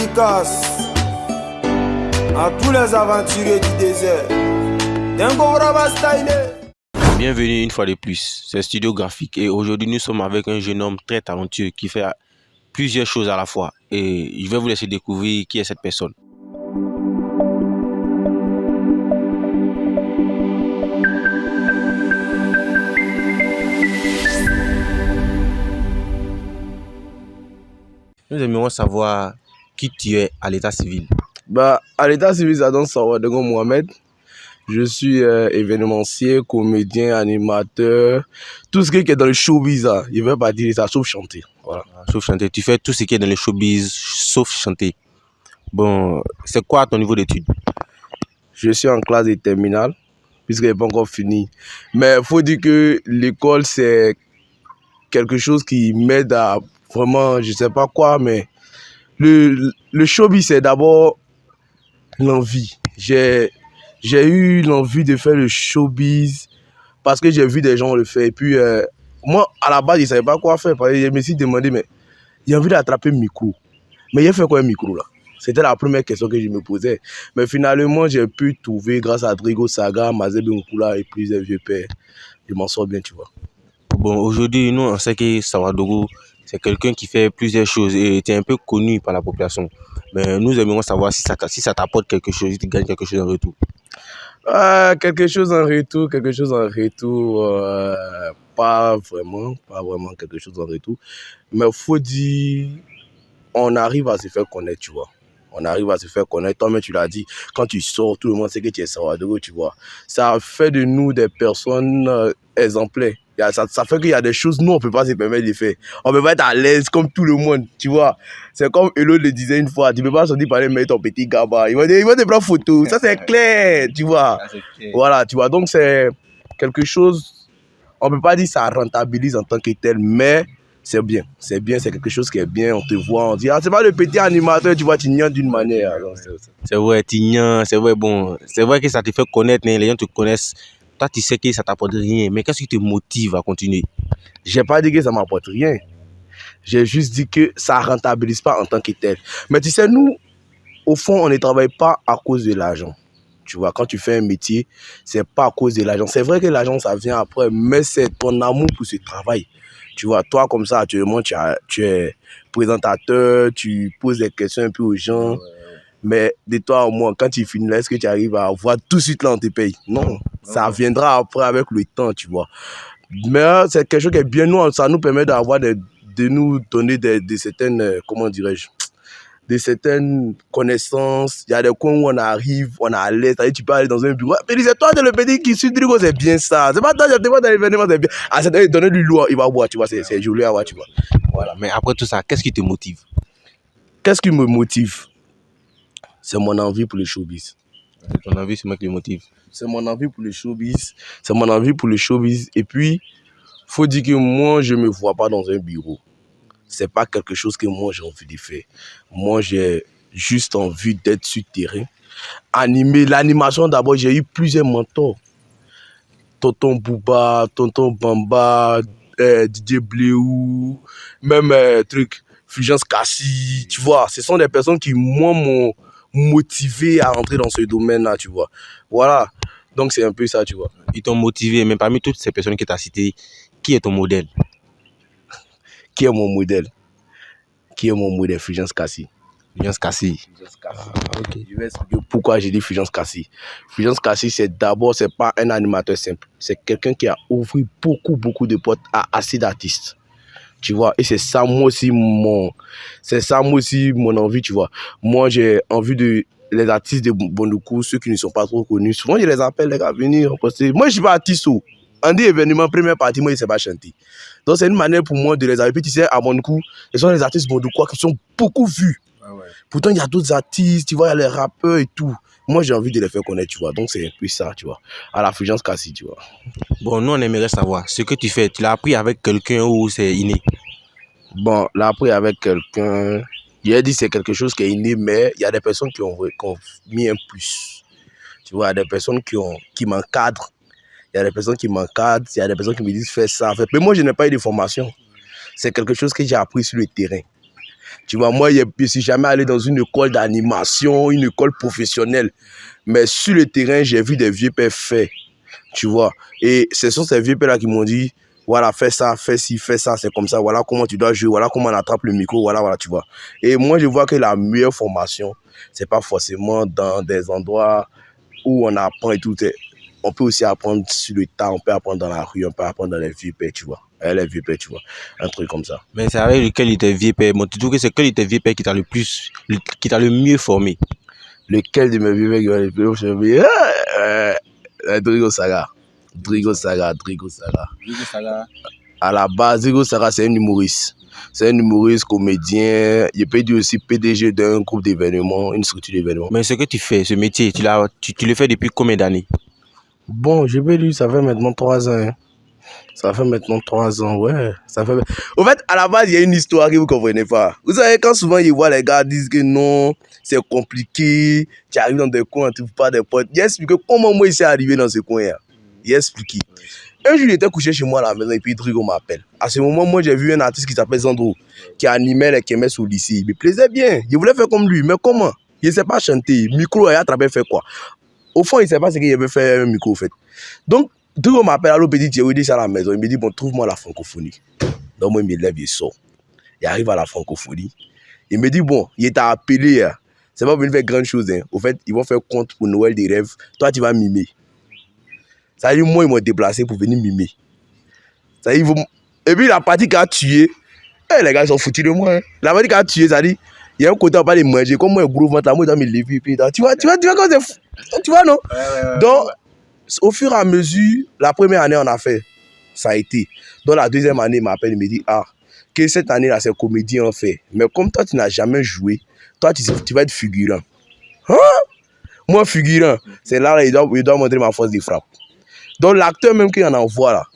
Dédicace à tous les aventuriers du désert. Dengora stylé. Bienvenue une fois de plus, c'est Studio Graphique et aujourd'hui nous sommes avec un jeune homme très talentueux qui fait plusieurs choses à la fois et je vais vous laisser découvrir qui est cette personne. Nous aimerions savoir qui tu es à l'état civil. À l'état civil, j'adore savoir Dengo Mohamed. Je suis événementier, comédien, animateur, tout ce qui est dans le showbiz, il ne veut pas dire ça, sauf chanter. Voilà. Sauf chanter, tu fais tout ce qui est dans le showbiz, sauf chanter. Bon, c'est quoi ton niveau d'études? Je suis en classe de terminale, puisqu'il n'est pas encore fini. Mais il faut dire que l'école, c'est quelque chose qui m'aide à vraiment, je ne sais pas quoi, mais le showbiz, c'est d'abord l'envie. J'ai eu l'envie de faire le showbiz parce que j'ai vu des gens le faire. Et puis, moi, à la base, je ne savais pas quoi faire. Parce que je me suis demandé, mais j'ai envie d'attraper un micro. Mais il fait quoi un micro là? C'était la première question que je me posais. Mais finalement, j'ai pu trouver, grâce à Drigo Saga, Mazebe Nkula et plusieurs vieux pères, je m'en sors bien, tu vois. Bon, aujourd'hui, nous, on sait que Sawadogo, c'est quelqu'un qui fait plusieurs choses et tu es un peu connu par la population. Mais nous aimerions savoir si ça t'apporte quelque chose, si tu gagnes quelque chose en retour. Quelque chose en retour, pas vraiment quelque chose en retour. Mais il faut dire, on arrive à se faire connaître, tu vois. On arrive à se faire connaître. Toi-même, tu l'as dit, quand tu sors, tout le monde sait que tu es Sawadogo, tu vois. Ça fait de nous des personnes exemplaires. Ça fait qu'il y a des choses, nous, on ne peut pas se permettre de faire. On ne peut pas être à l'aise comme tout le monde, tu vois. C'est comme Elo le disait une fois, tu ne peux pas sortir parler, mettre ton petit gaba. Il va te prendre photo. Ça, c'est clair, tu vois. Voilà, tu vois. Donc, c'est quelque chose, on ne peut pas dire que ça rentabilise en tant que tel, mais c'est bien, c'est quelque chose qui est bien. On te voit, on dit, c'est pas le petit animateur, tu vois, tu gnanes d'une manière. C'est vrai, tu gnanes, c'est vrai, bon, c'est vrai que ça te fait connaître, les gens te connaissent. Toi, tu sais que ça t'apporte rien, mais qu'est-ce qui te motive à continuer? J'ai pas dit que ça m'apporte rien. J'ai juste dit que ça rentabilise pas en tant que tel. Mais tu sais, nous, au fond, on ne travaille pas à cause de l'argent. Tu vois, quand tu fais un métier, c'est pas à cause de l'argent. C'est vrai que l'argent, ça vient après, mais c'est ton amour pour ce travail. Tu vois, toi, comme ça, actuellement, tu es présentateur, tu poses des questions un peu aux gens. Mais de toi au moins, quand tu finis là, est-ce que tu arrives à voir tout de suite là, on te paye? Non, ça viendra après avec le temps, tu vois. Mais c'est quelque chose qui est bien, nous, ça nous permet d'avoir de nous donner de certaines, comment dirais-je, de certaines connaissances. Il y a des coins où on arrive, on est à l'aise, tu peux aller dans un bureau. Mais c'est toi, le petit qui suit Drigo, c'est bien ça. C'est pas toi, tu vas dans l'événement, c'est bien. Ah, c'est donner du lourd, il va boire, tu vois, c'est joli à voir, tu vois. Voilà. Mais après tout ça, qu'est-ce qui te motive? Qu'est-ce qui me motive? C'est mon envie pour le showbiz. C'est ton envie, c'est moi qui le motive. C'est mon envie pour le showbiz. C'est mon envie pour le showbiz. Et puis, faut dire que moi, je me vois pas dans un bureau. C'est pas quelque chose que moi, j'ai envie de faire. Moi, j'ai juste envie d'être sur le terrain. Animer. L'animation, d'abord, j'ai eu plusieurs mentors. Tonton Bouba, Tonton Bamba, DJ Bléou, même Fulgence Cassie, tu vois. Ce sont des personnes qui, moi, m'ont motivé à entrer dans ce domaine-là, tu vois. Voilà. Donc, c'est un peu ça, tu vois. Ils t'ont motivé, mais parmi toutes ces personnes que tu as citées, qui est ton modèle? Qui est mon modèle? Fulgence Cassie. Fulgence Cassie. Okay. Je vais expliquer pourquoi j'ai dit Fulgence Cassie. Fulgence Cassie, c'est pas un animateur simple. C'est quelqu'un qui a ouvert beaucoup de portes à assez d'artistes. Tu vois, et c'est ça moi aussi mon envie, tu vois. Moi, j'ai envie de les artistes de Bondoukou, ceux qui ne sont pas trop connus. Souvent, je les appelle, les gars, venir. Moi, je suis pas artiste. On dit événement, première partie, moi, je ne sais pas chanter. Donc, c'est une manière pour moi de les appeler. Tu sais, à Bondoukou, ce sont les artistes Bondoukois qui sont beaucoup vus. Ouais. Pourtant, il y a d'autres artistes, tu vois, il y a les rappeurs et tout. Moi, j'ai envie de les faire connaître, tu vois. Donc, c'est un peu ça, tu vois. À la Fulgence Cassie, tu vois. Bon, nous, on aimerait savoir, ce que tu fais, tu l'as appris avec quelqu'un ou c'est inné? Bon, là, appris avec quelqu'un, j'ai dit c'est quelque chose qui est inné, mais il y a des personnes qui ont mis un plus. Tu vois, il y a des personnes qui m'encadrent. Il y a des personnes qui m'encadrent, il y a des personnes qui me disent fais ça. Mais moi, je n'ai pas eu de formation. C'est quelque chose que j'ai appris sur le terrain. Tu vois, moi, je ne suis jamais allé dans une école d'animation, une école professionnelle. Mais sur le terrain, j'ai vu des vieux pères faire. Tu vois. Et ce sont ces vieux pères-là qui m'ont dit, voilà, fais ça, fais ci, fais ça, c'est comme ça. Voilà comment tu dois jouer, voilà comment on attrape le micro, voilà, tu vois. Et moi, je vois que la meilleure formation, c'est pas forcément dans des endroits où on apprend et tout. On peut aussi apprendre sur le tas, on peut apprendre dans la rue, on peut apprendre dans les vieux pères, tu vois. Les vieux pères, tu vois. Un truc comme ça. Mais c'est avec lequel était vieux père. Bon, tu trouves que c'est quel était vieux père qui t'a le plus, qui t'a le mieux formé? Lequel de mes vieux pères qui m'a le plus formé? Drigo Saga. Drigo Saga. À la base, Drigo Saga, c'est un humoriste. C'est un humoriste, comédien. Il peut dire aussi PDG d'un groupe d'événements, une structure d'événements. Mais ce que tu fais, ce métier, tu le fais depuis combien d'années? Bon, je peux dire, ça fait maintenant 3 ans. Hein. Ça fait maintenant 3 ans, ouais. Ça fait... Au fait, à la base, il y a une histoire que vous ne comprenez pas. Vous savez, quand souvent, ils voient les gars disent que non, c'est compliqué, tu arrives dans des coins, tu ne trouves pas des potes. Il explique comment moi, il s'est arrivé dans ce coin-là. Il explique. Un jour, il était couché chez moi à la maison et puis Drigo m'appelle. À ce moment, moi, j'ai vu un artiste qui s'appelle Zandro, qui animait les kémesses au lycée. Il me plaisait bien. Je voulais faire comme lui, mais comment? Il ne sait pas chanter. Micro, il a attrapé faire quoi? Au fond, il ne sait pas ce qu'il veut faire un micro, au fait. Donc, Drigo m'appelle, allô, petit, tu es à la maison. Il me dit, bon, trouve-moi la francophonie. Donc, moi, il me lève, il sort. Il arrive à la francophonie. Il me dit, bon, il t'a appelé. Hein. C'est pas venu faire grande chose. Hein. Au fait, ils vont faire compte pour Noël des rêves. Toi, tu vas mimer. Ça dit, moi, ils m'ont déplacé pour venir mimer. Ça dit, et puis, la partie qui a tué, les gars, ils sont foutus de moi. Hein. La partie qui a tué, ça dit, il y a un côté, on va pas les manger. Comme moi, gros ventre, moi, je dois me lever. Tu vois, quand c'est fou. Tu vois, non? Donc, au fur et à mesure, la première année, on a fait. Ça a été. Donc, la deuxième année, il m'appelle, il me dit, ah, que cette année-là, c'est comédien, en fait. Mais comme toi, tu n'as jamais joué, toi, tu vas être figurant. Hein? Moi, figurant, c'est là, il doit montrer ma force de frappe. Donc, l'acteur même qui en envoie là,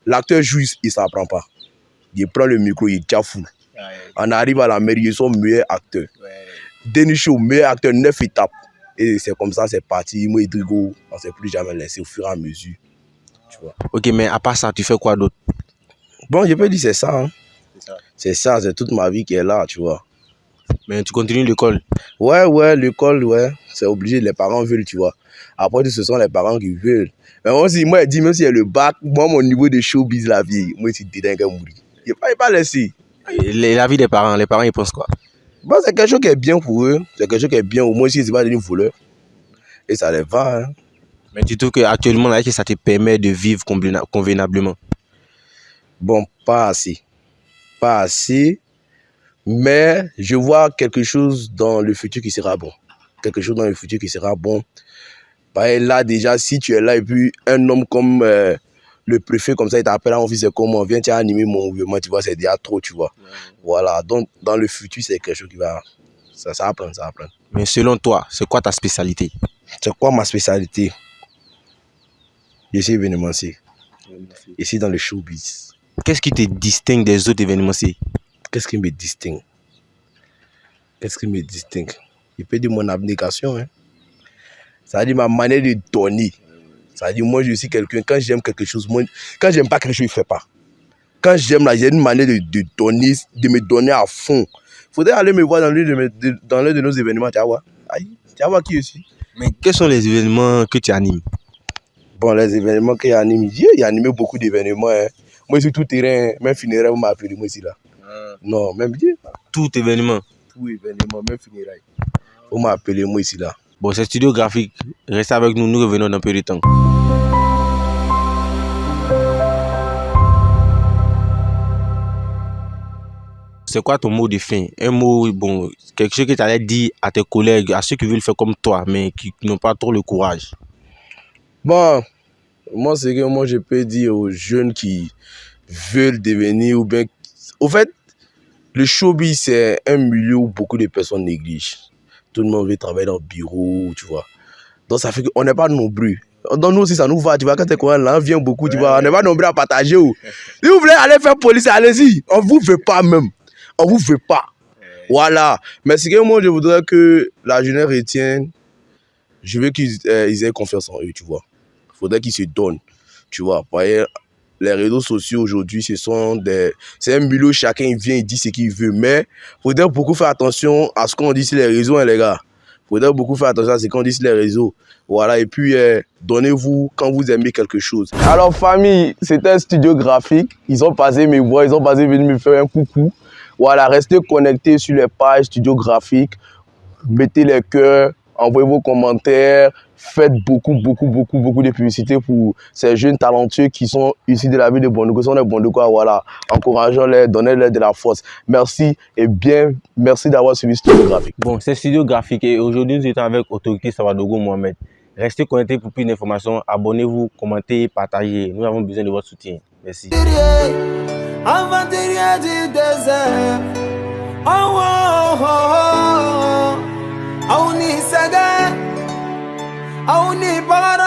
l'acteur joue, il ne s'apprend pas. Il prend le micro, il est fou. On arrive à la mairie, ils sont meilleurs acteurs. Denis Chou, meilleur acteur, 9 étapes. Et c'est comme ça, c'est parti. Moi et Drigo, on ne s'est plus jamais laissé au fur et à mesure. Tu vois. Ok, mais à part ça, tu fais quoi d'autre? Bon, je peux dire c'est ça. Hein. C'est ça, c'est toute ma vie qui est là, tu vois. Mais tu continues l'école? Ouais, l'école, ouais. C'est obligé, les parents veulent, tu vois. Après, ce sont les parents qui veulent. Mais moi aussi, moi, je dis, même s'il y a le bac, moi, mon niveau de showbiz, la vie, moi, c'est dédingue à mourir. Il ne pas laissé. La vie des parents, les parents, ils pensent quoi? Bon, c'est quelque chose qui est bien pour eux. C'est quelque chose qui est bien. Au moins, s'ils ne sont pas devenus voleurs. Et ça les va, hein. Mais tu trouves qu'actuellement, là, ça te permet de vivre convenablement? Bon, pas assez. Pas assez. Mais je vois quelque chose dans le futur qui sera bon. Quelque chose dans le futur qui sera bon. Là, déjà, si tu es là et puis un homme comme le préfet, comme ça, il t'appelle en fils, c'est comment, viens, tu as animé mon mouvement, tu vois, c'est déjà trop, tu vois. Voilà, donc dans le futur, c'est quelque chose qui va... Ça va prendre, ça va prendre. Mais selon toi, c'est quoi ta spécialité? C'est quoi ma spécialité? Je suis événementier. Ici, dans le showbiz. Qu'est-ce qui te distingue des autres événementiers? Qu'est-ce qui me distingue? Qu'est-ce qui me distingue? Je peux dire mon abnégation, hein. Ça veut dire ma manière de donner. Ça veut dire moi je suis quelqu'un, quand j'aime quelque chose, moi, quand j'aime pas quelque chose, je ne fais pas. Quand j'aime là, j'ai une manière de donner, de me donner à fond. Il faudrait aller me voir dans l'un de nos événements, tu vas voir. Tu vas voir qui je suis. Mais quels sont les événements que tu animes? Bon, les événements que j'anime, j'ai animé beaucoup d'événements. Hein. Moi, sur tout terrain, même funérailles, vous m'appelez moi ici là. Non, même Dieu. Tout événement? Tout événement, même funérailles. Vous m'appelez moi ici là. Bon, c'est Studio Graphique. Restez avec nous, nous revenons dans un peu de temps. C'est quoi ton mot de fin? Un mot, bon, quelque chose que tu allais dire à tes collègues, à ceux qui veulent faire comme toi, mais qui n'ont pas trop le courage. Bon, moi, c'est que moi, je peux dire aux jeunes qui veulent devenir ou bien... Au fait, le showbiz, c'est un milieu où beaucoup de personnes négligent. Tout le monde veut travailler dans le bureau, tu vois. Donc, ça fait qu'on n'est pas nombreux. Donc, nous aussi, ça nous va, tu vois. Quand t'es quoi, là, on vient beaucoup, tu vois. On n'est pas nombreux à partager. Si vous voulez aller faire police, allez-y. On ne vous veut pas même. On ne vous veut pas. Voilà. Mais c'est que moi, je voudrais que la jeunesse retienne. Je veux qu'ils aient confiance en eux, tu vois. Il faudrait qu'ils se donnent, tu vois. les réseaux sociaux aujourd'hui, c'est un milieu, chacun vient et dit ce qu'il veut. Mais il faudrait beaucoup faire attention à ce qu'on dit sur les réseaux, hein, les gars. Il faudrait beaucoup faire attention à ce qu'on dit sur les réseaux. Voilà, et puis donnez-vous quand vous aimez quelque chose. Alors famille, c'était un studio graphique. Ils ont passé mes voix, ils ont passé venir me faire un coucou. Voilà, restez connectés sur les pages studio graphique. Mettez les cœurs, envoyez vos commentaires. Faites beaucoup de publicité pour ces jeunes talentueux qui sont issus de la ville de Bondoukou, sont des Bondoukois, voilà. Encourageons-les, donnez-leur de la force. Merci et merci d'avoir suivi Studio Graphique. Bon, c'est Studio Graphique et aujourd'hui nous étions avec Autorité Savadogo Mohamed. Restez connectés pour plus d'informations, abonnez-vous, commentez, partagez. Nous avons besoin de votre soutien. Merci. Auni para